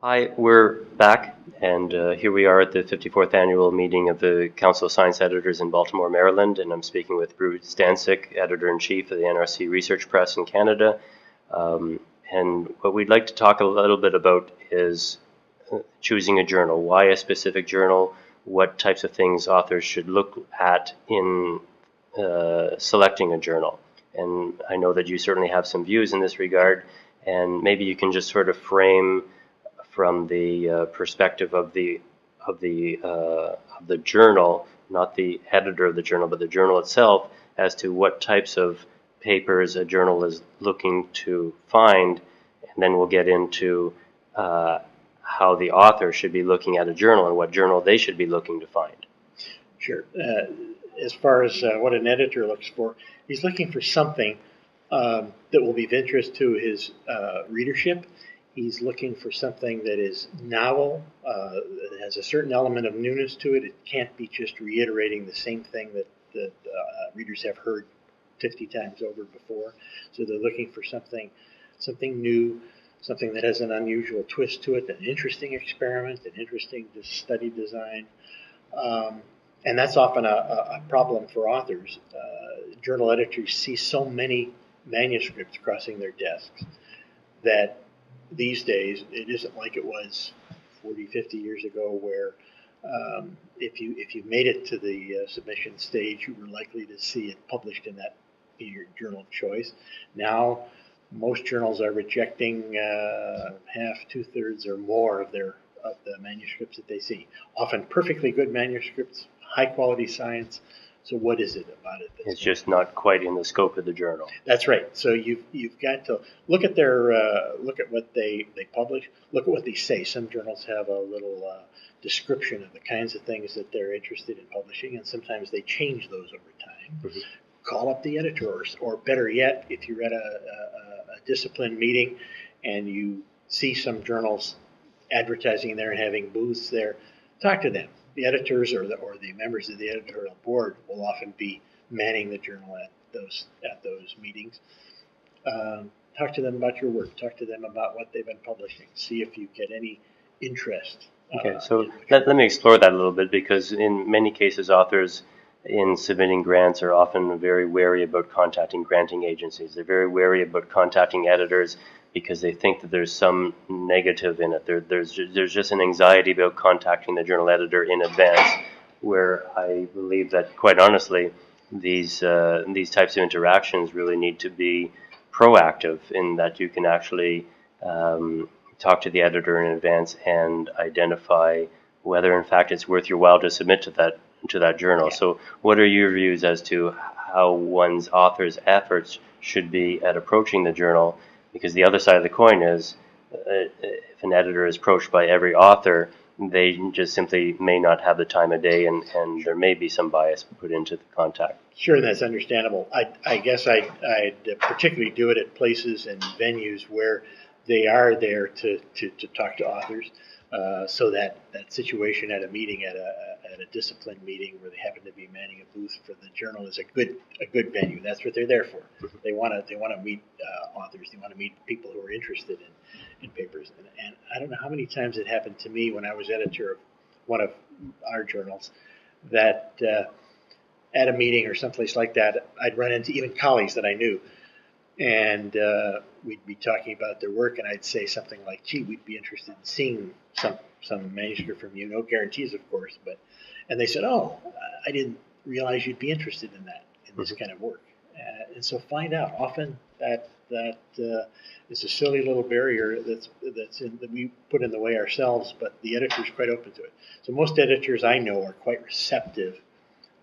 Hi, we're back, and here we are at the 54th annual meeting of the Council of Science Editors in Baltimore, Maryland, and I'm speaking with Bruce Stancic, Editor-in-Chief of the NRC Research Press in Canada. And what we'd like to talk a little bit about is choosing a journal. Why a specific journal? What types of things authors should look at in selecting a journal? And I know that you certainly have some views in this regard, and maybe you can just sort of frame from the perspective of the journal, not the editor of the journal, but the journal itself, as to what types of papers a journal is looking to find, and then we'll get into how the author should be looking at a journal and what journal they should be looking to find. Sure. As far as what an editor looks for, he's looking for something that will be of interest to his readership. He's looking for something that is novel, that has a certain element of newness to it. It can't be just reiterating the same thing that readers have heard 50 times over before. So they're looking for something new, something that has an unusual twist to it, an interesting experiment, an interesting study design. And that's often a problem for authors. Journal editors see so many manuscripts crossing their desks that these days it isn't like it was 40, 50 years ago where if you made it to the submission stage, you were likely to see it published in that your journal of choice. Now, most journals are rejecting half, 2/3, or more of the manuscripts that they see. Often perfectly good manuscripts, high quality science. So what is it about it? It's just not quite in the scope of the journal. That's right. So you've got to look at look at what they publish. Look at what they say. Some journals have a little description of the kinds of things that they're interested in publishing, and sometimes they change those over time. Mm-hmm. Call up the editors, or better yet, if you're at a discipline meeting and you see some journals advertising there and having booths there, talk to them. The editors or the members of the editorial board will often be manning the journal at those meetings. Talk to them about your work. Talk to them about what they've been publishing. See if you get any interest. Okay, so let me explore that a little bit, because in many cases authors in submitting grants are often very wary about contacting granting agencies. They're very wary about contacting editors because they think that there's some negative in it. There's just an anxiety about contacting the journal editor in advance, where I believe that, quite honestly, these types of interactions really need to be proactive, in that you can actually talk to the editor in advance and identify whether in fact it's worth your while to submit to that journal. Yeah. So what are your views as to how one's author's efforts should be at approaching the journal? Because the other side of the coin is if an editor is approached by every author, they just simply may not have the time of day, and there may be some bias put into the contact. Sure, that's understandable. I guess I'd particularly do it at places and venues where they are there to talk to authors. So that situation at a meeting, at a discipline meeting where they happen to be manning a booth for the journal, is a good venue. That's what they're there for. Mm-hmm. They want to meet authors. They want to meet people who are interested in papers. And I don't know how many times it happened to me when I was editor of one of our journals that at a meeting or someplace like that, I'd run into even colleagues that I knew, and we'd be talking about their work, and I'd say something like, "Gee, we'd be interested in seeing some manuscript from you. No guarantees, of course, but." And they said, "Oh, I didn't realize you'd be interested in this kind of work." And so find out. Often that is a silly little barrier that we put in the way ourselves, but the editor's quite open to it. So most editors I know are quite receptive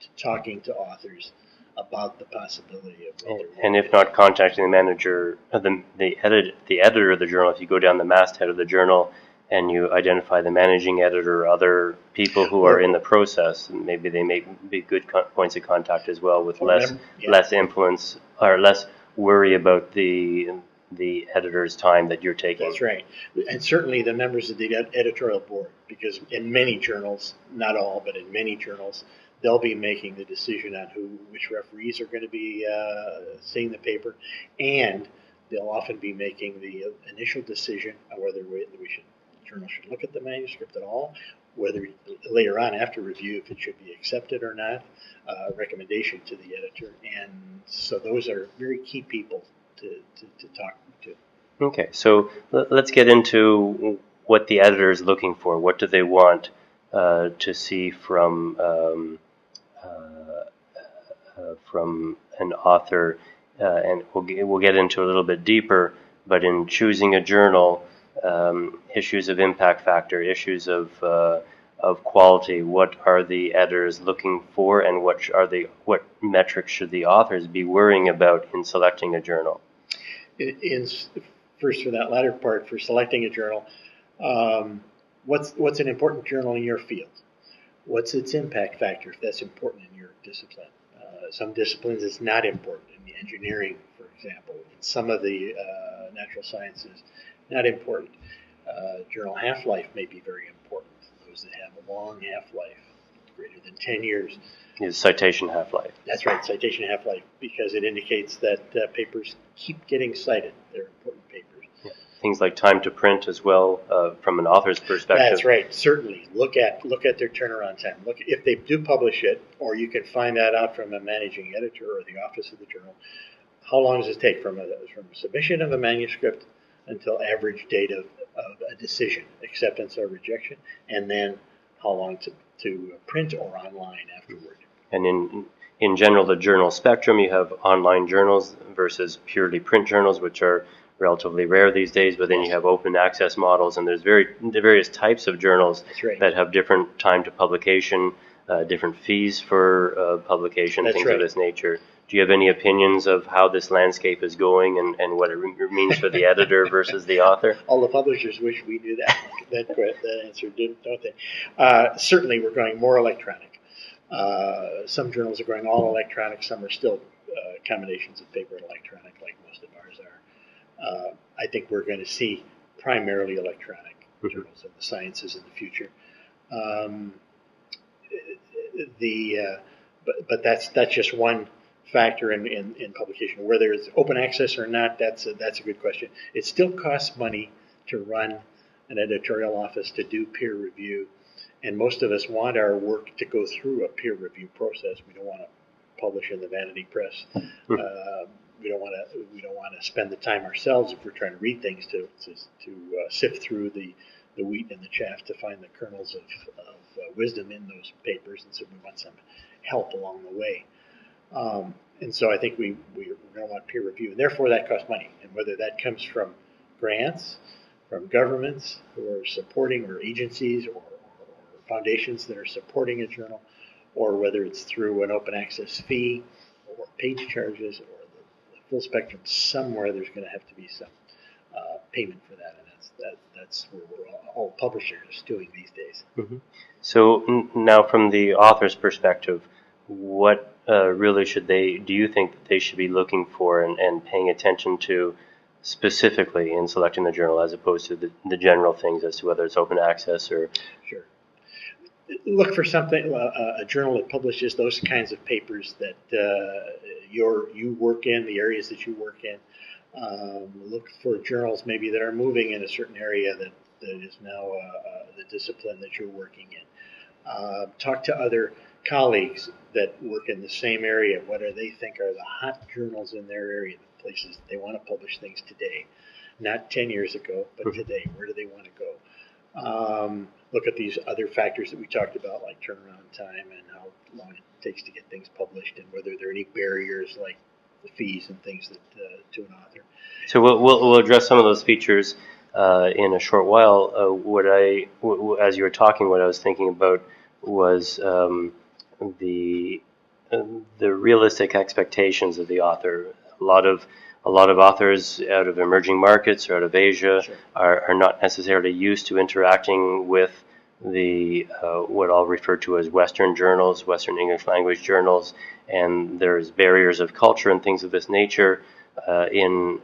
to talking to authors about the possibility of. And if not contacting the manager, the editor of the journal, if you go down the masthead of the journal and you identify the managing editor or other people who are in the process, maybe they may be good points of contact as well, with less influence or less worry about the editor's time that you're taking. That's right. And certainly the members of the editorial board, because in many journals, not all, but in many journals, they'll be making the decision on which referees are going to be seeing the paper, and they'll often be making the initial decision on whether we should journal should look at the manuscript at all, whether later on after review if it should be accepted or not, recommendation to the editor. And so those are very key people to talk to. Okay, so let's get into what the editor is looking for. What do they want to see from an author? And we'll get into a little bit deeper. But in choosing a journal, issues of impact factor, issues of quality, what are the editors looking for, and what metrics should the authors be worrying about in selecting a journal? First, for that latter part, for selecting a journal, what's an important journal in your field? What's its impact factor, if that's important in your discipline? Some disciplines it's not important. In the engineering, for example, in some of the natural sciences, not important. Journal half-life may be very important. Those that have a long half-life, greater than 10 years. Is citation half-life. That's right, citation half-life, because it indicates that papers keep getting cited. They're important papers. Yeah. Things like time to print as well, from an author's perspective. That's right, certainly. Look at their turnaround time. Look if they do publish it, or you can find that out from a managing editor or the office of the journal. How long does it take from submission of a manuscript until average date of a decision, acceptance or rejection, and then how long to print or online afterward? And in general, the journal spectrum, you have online journals versus purely print journals, which are relatively rare these days, but then you have open access models, and there's various types of journals that have different time to publication, different fees for publication, things of this nature. Do you have any opinions of how this landscape is going and what it means for the editor versus the author? All the publishers wish we knew that answer, don't they? Certainly, we're going more electronic. Some journals are going all electronic. Some are still combinations of paper and electronic, like most of ours are. I think we're going to see primarily electronic journals of the sciences in the future. But that's just one factor in publication. Whether it's open access or not, that's a good question. It still costs money to run an editorial office, to do peer review, and most of us want our work to go through a peer review process. We don't want to publish in the vanity press. We don't want to spend the time ourselves if we're trying to read things to sift through the wheat and the chaff to find the kernels of wisdom in those papers, and so we want some help along the way. And so I think we're going to want peer review, and therefore that costs money. And whether that comes from grants, from governments who are supporting, or agencies or foundations that are supporting a journal, or whether it's through an open access fee or page charges or the full spectrum, somewhere there's going to have to be some payment for that, and that's where all publishers doing these days. Mm-hmm. So now, from the author's perspective, what really do you think that they should be looking for and paying attention to specifically in selecting the journal, as opposed to the general things as to whether it's open access or? Sure. Look for something, a journal that publishes those kinds of papers that you work in, the areas that you work in. Look for journals maybe that are moving in a certain area that is now the discipline that you're working in. Talk to other colleagues that work in the same area. What do they think are the hot journals in their area, the places that they want to publish things today? Not 10 years ago, but today. Where do they want to go? Look at these other factors that we talked about, like turnaround time and how long it takes to get things published, and whether there are any barriers like the fees and things that to an author. So we'll address some of those features in a short while. As you were talking, what I was thinking about was the realistic expectations of the author. A lot of authors out of emerging markets or out of Asia are not necessarily used to interacting with the what I'll refer to as Western journals, Western English language journals, and there's barriers of culture and things of this nature in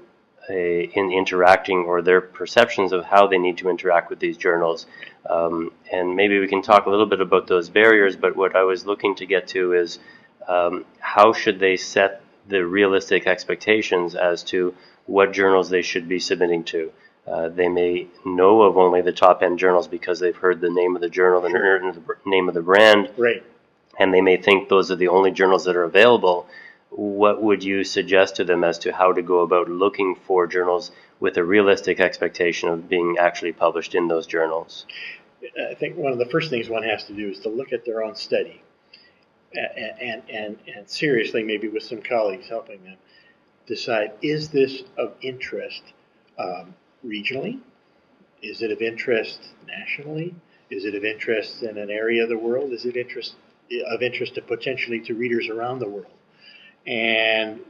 interacting, or their perceptions of how they need to interact with these journals. And maybe we can talk a little bit about those barriers, but what I was looking to get to is how should they set the realistic expectations as to what journals they should be submitting to. They may know of only the top-end journals because they've heard the name of the journal and heard the name of the brand, Right. and they may think those are the only journals that are available. What would you suggest to them as to how to go about looking for journals with a realistic expectation of being actually published in those journals? I think one of the first things one has to do is to look at their own study, and seriously, maybe with some colleagues helping them, decide, is this of interest regionally? Is it of interest nationally? Is it of interest in an area of the world? Is it of interest to potentially to readers around the world? And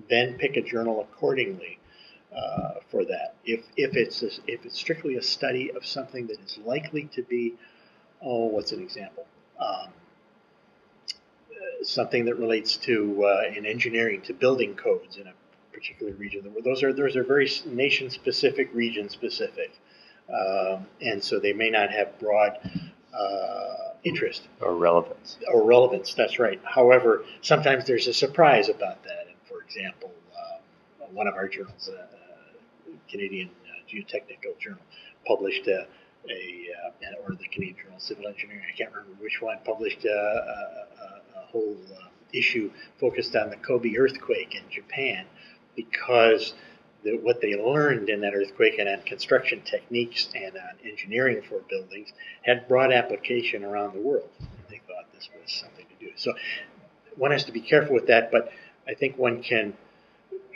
then pick a journal accordingly for that. If it's strictly a study of something that is likely to be, what's an example? Something that relates to in engineering to building codes in a particular region. Those are very nation-specific, region-specific, and so they may not have broad interest or relevance. Or relevance, that's right. However, sometimes there's a surprise about that. And for example, one of our journals, Canadian Geotechnical Journal, published or the Canadian Journal of Civil Engineering, I can't remember which one, published a whole issue focused on the Kobe earthquake in Japan, because what they learned in that earthquake and on construction techniques and on engineering for buildings had broad application around the world. They thought this was something to do. So one has to be careful with that, but I think one can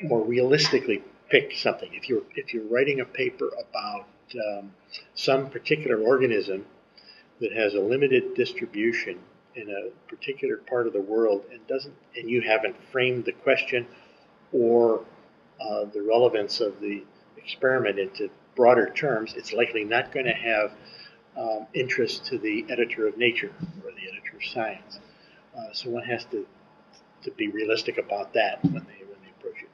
more realistically pick something. If you're writing a paper about some particular organism that has a limited distribution in a particular part of the world and you haven't framed the question or the relevance of the experiment into broader terms, it's likely not going to have interest to the editor of Nature or the editor of Science. So one has to be realistic about that when they approach it.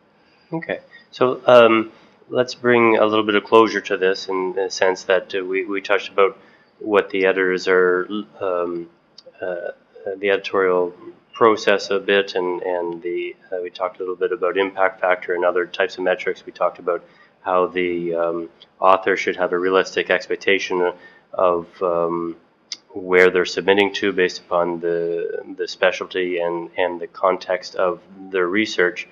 Okay, so let's bring a little bit of closure to this in the sense that we touched about what the editors are, the editorial process a bit, and we talked a little bit about impact factor and other types of metrics. We talked about how the author should have a realistic expectation of where they're submitting to based upon the specialty and the context of their research.